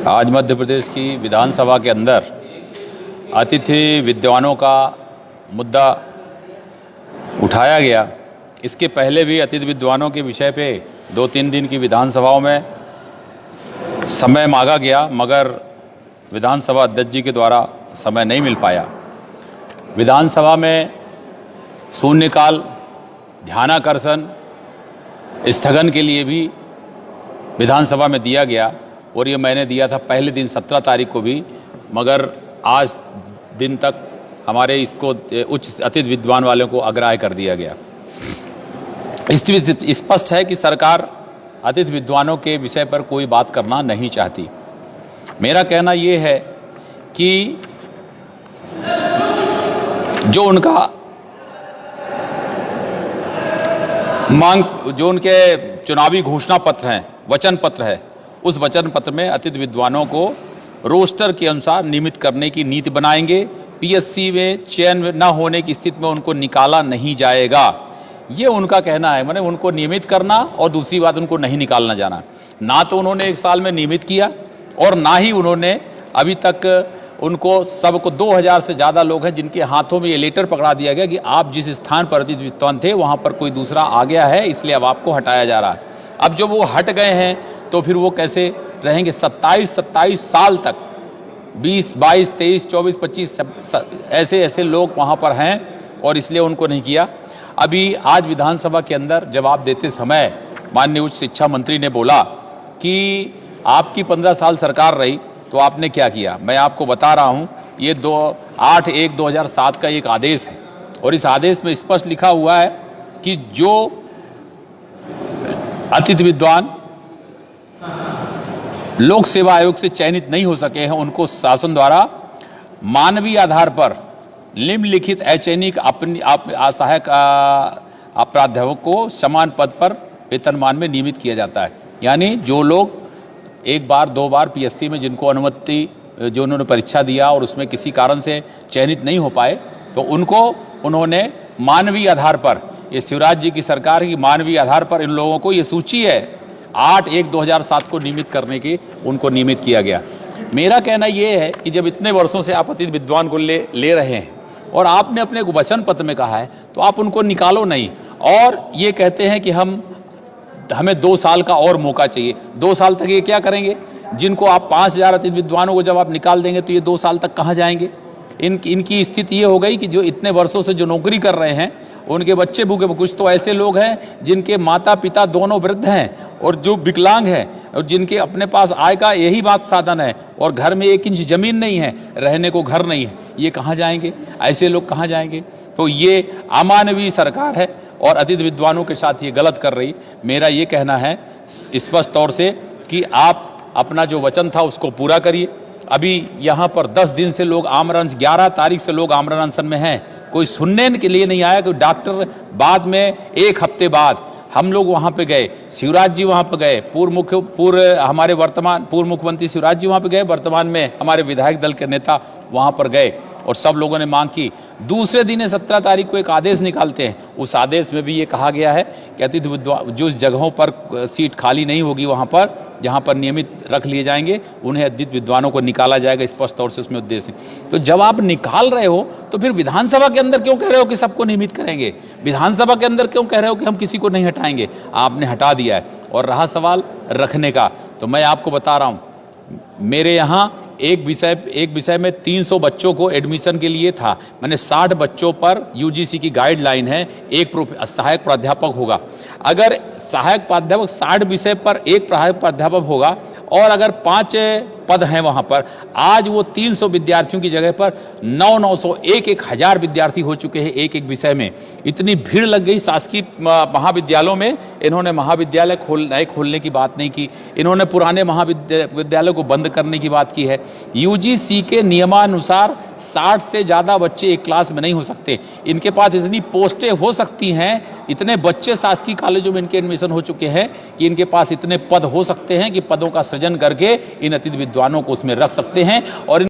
आज मध्य प्रदेश की विधानसभा के अंदर अतिथि विद्वानों का मुद्दा उठाया गया। इसके पहले भी अतिथि विद्वानों के विषय पे 2-3 दिन की विधानसभाओं में समय मांगा गया, मगर विधानसभा अध्यक्ष जी के द्वारा समय नहीं मिल पाया। विधानसभा में शून्यकाल, ध्यानाकर्षण स्थगन के लिए भी विधानसभा में दिया गया और ये मैंने दिया था पहले दिन 17 तारीख को भी, मगर आज दिन तक हमारे इसको उच्च अतिथि विद्वान वालों को अग्राह्य कर दिया गया। इससे स्पष्ट है कि सरकार अतिथि विद्वानों के विषय पर कोई बात करना नहीं चाहती। मेरा कहना ये है कि जो उनका जो उनके चुनावी घोषणा पत्र हैं, वचन पत्र है, उस वचन पत्र में अतिथि विद्वानों को रोस्टर के अनुसार नियमित करने की नीति बनाएंगे। पीएससी में चयन न होने की स्थिति में उनको निकाला नहीं जाएगा, ये उनका कहना है। माने उनको नियमित करना और दूसरी बात उनको नहीं निकालना जाना। ना तो उन्होंने 1 साल में नियमित किया और ना ही उन्होंने अभी तक उनको सबको 2000 से ज़्यादा लोग हैं जिनके हाथों में ये लेटर पकड़ा दिया गया कि आप जिस स्थान पर अतिथि विद्वान थे वहाँ पर कोई दूसरा आ गया है, इसलिए अब आपको हटाया जा रहा है। अब जब वो हट गए हैं तो फिर वो कैसे रहेंगे? 27 साल तक 20, 22, 23, 24, 25 ऐसे लोग वहाँ पर हैं और इसलिए उनको नहीं किया। अभी आज विधानसभा के अंदर जवाब देते समय माननीय उच्च शिक्षा मंत्री ने बोला कि आपकी 15 साल सरकार रही तो आपने क्या किया। मैं आपको बता रहा हूँ, ये 8/1/2007 का एक आदेश है और इस आदेश में स्पष्ट लिखा हुआ है कि जो अतिथि विद्वान लोक सेवा आयोग से चयनित नहीं हो सके हैं उनको शासन द्वारा मानवीय आधार पर निम्नलिखित अचयनिक अपनी सहायक प्राध्यापक को समान पद पर वेतनमान में नियमित किया जाता है। यानी जो लोग 1 बार 2 बार पीएससी में जिनको अनुमति जो उन्होंने परीक्षा दिया और उसमें किसी कारण से चयनित नहीं हो पाए तो उनको उन्होंने मानवीय आधार पर, ये शिवराज जी की सरकार की मानवीय आधार पर इन लोगों को, ये सूची है 8/1/2007 को नियमित करने की, उनको नियमित किया गया। मेरा कहना ये है कि जब इतने वर्षों से आप अतिथि विद्वान को ले रहे हैं और आपने अपने वचन पत्र में कहा है तो आप उनको निकालो नहीं और ये कहते हैं कि हमें 2 साल का और मौका चाहिए। 2 साल तक ये क्या करेंगे? जिनको आप 5000 अतिथि विद्वानों को जब आप निकाल देंगे तो ये 2 साल तक कहाँ जाएंगे? इनकी स्थिति ये हो गई कि जो इतने वर्षों से जो नौकरी कर रहे हैं उनके बच्चे भूखे। कुछ तो ऐसे लोग हैं जिनके माता पिता दोनों वृद्ध हैं और जो विकलांग हैं और जिनके अपने पास आय का यही बात साधन है और घर में 1 इंच जमीन नहीं है, रहने को घर नहीं है, ये कहाँ जाएंगे? ऐसे लोग कहाँ जाएंगे? तो ये अमानवीय सरकार है और अतिथि विद्वानों के साथ ये गलत कर रही। मेरा ये कहना है स्पष्ट तौर से कि आप अपना जो वचन था उसको पूरा करिए। अभी यहाँ पर 10 दिन से लोग आमरण, 11 तारीख से लोग आमरण अनशन में हैं, कोई सुनने के लिए नहीं आया। कोई डॉक्टर बाद में 1 हफ्ते बाद हम लोग वहाँ पे गए, शिवराज जी वहाँ पे गए, पूर्व मुख्यमंत्री शिवराज जी वहाँ पे गए, वर्तमान में हमारे विधायक दल के नेता वहाँ पर गए और सब लोगों ने मांग की। दूसरे दिन 17 तारीख को एक आदेश निकालते हैं, उस आदेश में भी ये कहा गया है कि अतिथि विद्वान जो जगहों पर सीट खाली नहीं होगी वहाँ पर जहाँ पर नियमित रख लिए जाएंगे उन्हें अतिथि विद्वानों को निकाला जाएगा। स्पष्ट तौर से उसमें उद्देश्य है। तो जब आप निकाल रहे हो तो फिर विधानसभा के अंदर क्यों कह रहे हो कि सबको नियमित करेंगे? विधानसभा के अंदर क्यों कह रहे हो कि हम किसी को नहीं हटाएंगे? आपने हटा दिया है। और रहा सवाल रखने का, तो मैं आपको बता रहा हूँ, मेरे यहाँ एक विषय में 300 बच्चों को एडमिशन के लिए था। मैंने 60 बच्चों पर यूजीसी की गाइडलाइन है, एक सहायक प्राध्यापक होगा। अगर सहायक प्राध्यापक 60 विषय पर एक सहायक प्राध्यापक होगा और अगर 5 पद हैं वहाँ पर, आज वो 300 विद्यार्थियों की जगह पर 900 1,000 विद्यार्थी हो चुके हैं एक विषय में। इतनी भीड़ लग गई शासकीय महाविद्यालयों में। इन्होंने महाविद्यालय खोलने की बात नहीं की, इन्होंने पुराने महाविद्यालय को बंद करने की बात की है। यूजीसी के नियमानुसार 60 से ज़्यादा बच्चे एक क्लास में नहीं हो सकते। इनके पास इतनी पोस्टें हो सकती हैं, इतने बच्चे शासकीय कॉलेजों में इनके एडमिशन हो चुके हैं कि इनके पास इतने पद हो सकते हैं कि पदों का सृजन करके इन अतिथि विद्वानों को उसमें रख सकते हैं और